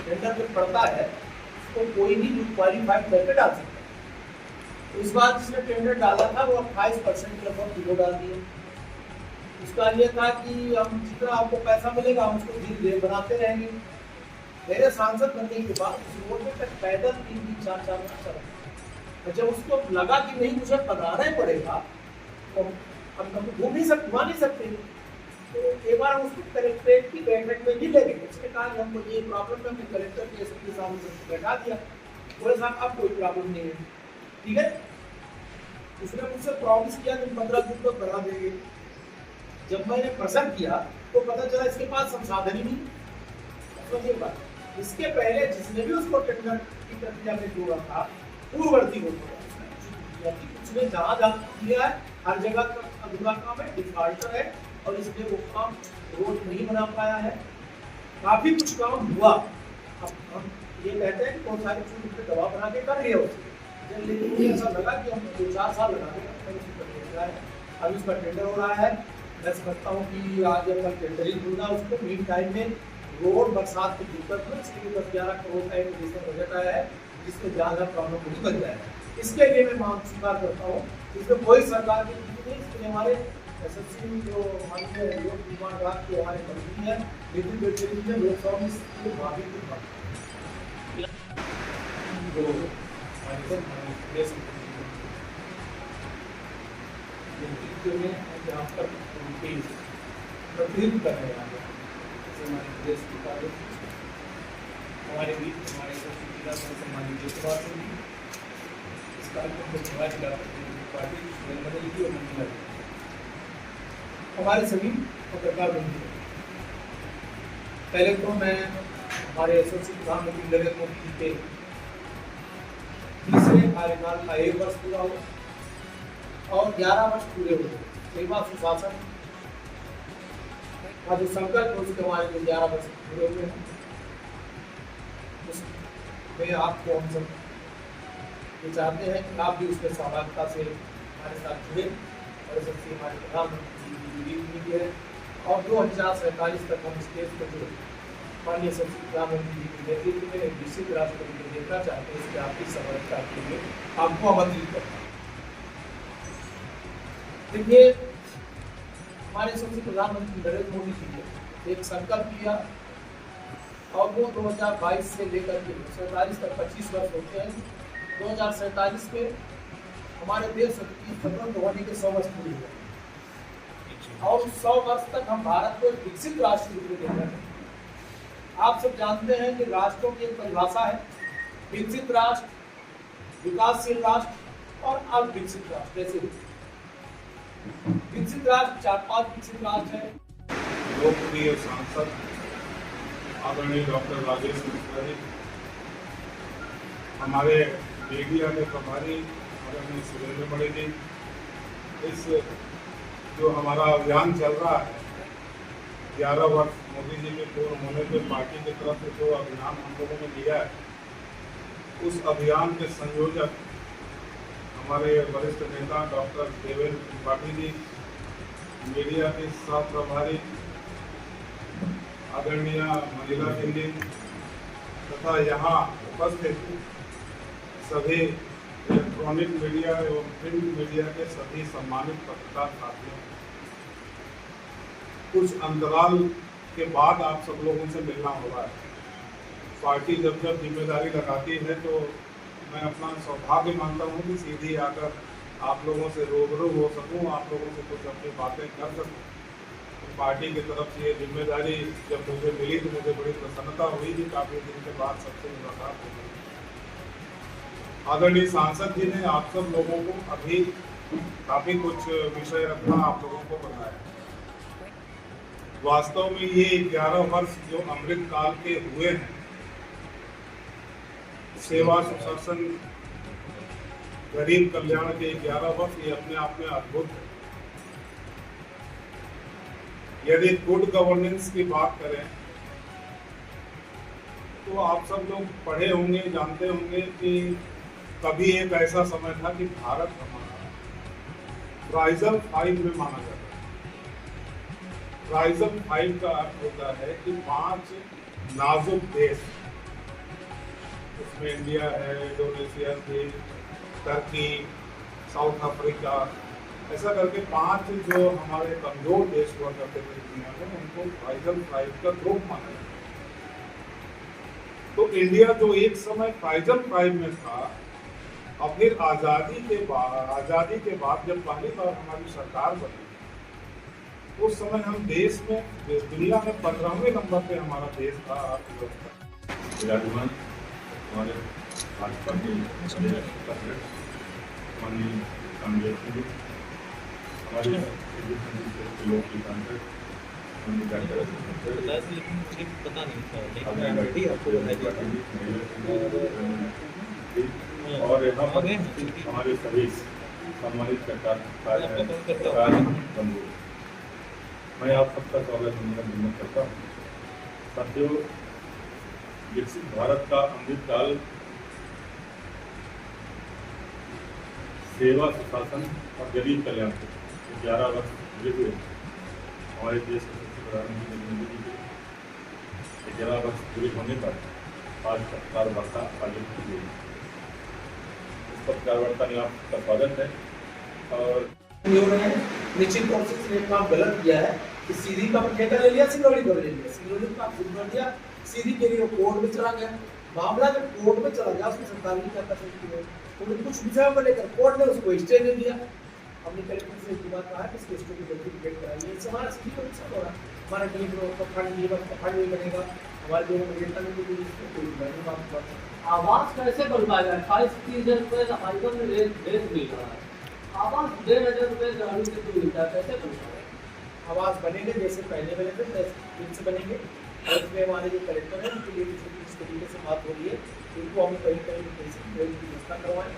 Tender जब पड़ता है तो कोई भी क्वालिफाइड करके डाल सकता है। तो इस बार जिसने टेंडर डाला था वो 28% लगभग किलो डाल दिया। उसका ये था कि हम जितना आपको पैसा मिलेगा हम उसको धीरे धीरे बनाते रहेंगे। मेरे सांसद बनने के बाद उस रोड में तक पैदल 3-4 मिनट चला, और जब उसको लगा कि नहीं मुझे बनाना ही पड़ेगा तो हम घूम नहीं सकते, तो एक बार उसको कलेक्ट्रेट की बैठक में भी ले गए। उसने कहा कि हमको ये प्रॉब्लम है, हमने कलेक्टर के एसपी के सामने बैठा दिया, बोले साहब अब कोई प्रॉब्लम नहीं है, ठीक है। उसने मुझसे प्रॉमिस किया कि 15 दिन तक बना देंगे। जब मैंने प्रेजेंट किया तो पता चला इसके पास संसाधन ही नहीं। सोचिए बात, इसके पहले जिसने भी उसको टेंडर की प्रक्रिया में जोड़ा था पूर्ववर्ती हो गया, उसने जहाँ किया है हर जगह का अधूरा काम है, डिफॉल्टर है, और इसलिए वो काम रोड नहीं बना पाया है। काफी कुछ काम हुआ, अब हम ये कहते हैं कि बहुत सारी चीज पे दबाव बना के कर लिया उसने, लेकिन मुझे ऐसा लगा कि हम 2-4 साल लगा देंगे। अब इसका टेंडर हो रहा है, मैं समझता हूँ कि आज कल टेंडरिंग होगा उसको। मीन टाइम में रोड बरसात की दिक्कत में इसके 10-11 करोड़ का एक बजट आया है, जिसमें ज़्यादा प्रॉब्लम नहीं बन जाएगा। इसके लिए मैं मांग स्वीकार करता हूँ, इसमें कोई सरकार की नहीं, इसके लिए हमारे एसएससी जो माननीय लोक निर्माण विभाग के हमारे मंत्री हैं नितिन गडकरी जी ने लोकसभा में इसके भाभी की बात जहाँ पर प्रतिनिधित्व कर रहे हैं हमारे प्रदेश की पार्टी, हमारे बीच हमारे सम्मानित जयसवाल सिंह जी, इस कार्यक्रम को जिला पार्टी बदल की और मंजिला हमारे सभी पत्रकार बंधु। पहले तो मैं हमारे यशस्वी प्रधानमंत्री नरेंद्र मोदी जी के तीसरे कार्यकाल का 1 वर्ष पूरा हो और 11 वर्ष पूरे हो गए। सेवा सुशासन का जो संकल्प है उसके हमारे जो 11 वर्ष पूरे हुए हैं, उसमें आपको हम सब ये चाहते हैं कि आप भी उसमें सहभागिता से हमारे साथ जुड़े और सबसे हमारे प्रधानमंत्री जी की भी है। और 2047 तक हम स्टेज पर जो माननीय सबसे प्रधानमंत्री जी के नेतृत्व में एक विकसित राष्ट्र को देखना चाहते हैं, इसकी आपकी सहभागिता के लिए आपको आमंत्रित करता हूँ। देखिए, हमारे सबसे प्रधानमंत्री नरेंद्र मोदी जी ने एक संकल्प लिया और वो 2022 से लेकर के 2047 तक 25 वर्ष होते हैं। 2047 में हमारे देश की स्वतंत्र होने के 100 वर्ष पूरे हुए और उस 100 वर्ष तक हम भारत को एक विकसित राष्ट्र के रूप में देख रहे हैं। आप सब जानते हैं कि राष्ट्रों की एक परिभाषा है, विकसित राष्ट्र, विकासशील राष्ट्र और अविकसित राष्ट्र। जैसे विकसित राष्ट्र 4-5 विकसित राष्ट्र है। लोकप्रिय सांसद आदरणीय डॉक्टर राजेश मिश्रा जी, हमारे मीडिया के प्रभारी आदरणीय सुरेंद्र बड़े जी, इस जो हमारा अभियान चल रहा है 11 वर्ष मोदी जी के पूर्ण होने पे पार्टी की तरफ से जो अभियान हम लोगों ने लिया है, उस अभियान के संयोजक हमारे वरिष्ठ नेता डॉक्टर देवेंद्र त्रिपाठी जी, मीडिया के सह प्रभारी आदरणीय महिला जी तथा यहाँ उपस्थित सभी इलेक्ट्रॉनिक मीडिया एवं प्रिंट मीडिया के सभी सम्मानित पत्रकार साथियों, कुछ अंतराल के बाद आप सब लोगों से मिलना हो रहा है। पार्टी जब जब जिम्मेदारी लगाती है तो मैं अपना सौभाग्य मानता हूँ कि सीधी आकर आप लोगों से रूबरू हो सकूँ, आप लोगों से कुछ अपनी बातें कर सकूँ। तो पार्टी की तरफ से ये जिम्मेदारी जब मुझे मिली तो मुझे बड़ी प्रसन्नता हुई कि काफ़ी दिन के बाद सबसे मुलाकात हो गई। आदरणीय सांसद जी ने आप सब लोगों को अभी काफ़ी कुछ विषय रखना आप लोगों को बताया। वास्तव में ये 11 वर्ष जो अमृत काल के हुए हैं, सेवा सुशासन गरीब कल्याण के 11 वर्ष, ये अपने आप में अद्भुत है। यदि गुड गवर्नेंस की बात करें तो आप सब लोग पढ़े होंगे, जानते होंगे कि कभी एक ऐसा समय था कि भारत हमारा राइजल 5 में माना जाता है। राइजल 5 का अर्थ होता है कि 5 नाजुक देश इसमें इंडिया है, इंडोनेशिया थी, टर्की, साउथ अफ्रीका, ऐसा करके 5 जो हमारे कमजोर देश हुआ करते थे दुनिया में, उनको फ्राइजल 5 का ग्रुप माना जाता है। तो इंडिया जो एक समय फ्राइजल 5 में था, और फिर आज़ादी के बाद जब पहली बार हमारी सरकार बनी, उस समय हम देश में दुनिया में 15वें नंबर पे हमारा देश था अर्थव्यवस्था। विराजमान हमारे भाजपा के माननीय कांग्रेस के हमारे लोक की सांसद पता नहीं और यहाँ पर हमारे सभी सम्मानित सरकार बंधु, मैं आप सबका स्वागत अभिनंदन करता हूँ। साथियों, विकसित भारत का अमृत काल सेवा, सुशासन और गरीब कल्याण को 11 वर्ष पूरे हुए। हमारे देश के प्रधानमंत्री नरेंद्र मोदी जी के 11 वर्ष पूरे होने पर आज पत्रकार वार्ता आयोजित की गई। इस पत्रकार वार्ता में आपका स्वागत है। और निश्चित तौर से इसने काम गलत किया है कि सीधी का ठेका ले लिया, सिंगरौली को ले लिया, सिंगरौली का शुरू कर दिया, सीधी के लिए कोर्ट में चला गया। मामला जब कोर्ट में चला गया, उसमें सरकार नहीं कर सकती है, तो कुछ विषयों को लेकर कोर्ट ने उसको स्टे दे दिया। हमने कलेक्टर से एक बात कहा कि इसके स्टे की जल्दी डिबेट कराइए, इससे हमारा सीधी को नुकसान हो रहा है। हमारे कहीं फंड नहीं बनेगा, हमारे दोनों नेता में कोई बात। आवास कैसे बन पाएगा? 28,000 रुपये हाईकोर्ट में रेट मिल रहा है, आवास 1,500 रुपये ग्रामीण से तो मिलता है, कैसे बन पाएगा? आवास बनेंगे जैसे पहले बने थे दिन से बनेंगे। और इसमें हमारे जो कलेक्टर है उनके लिए छोटी तरीके से बात हो रही है, उनको हम कहीं व्यवस्था करवाएं।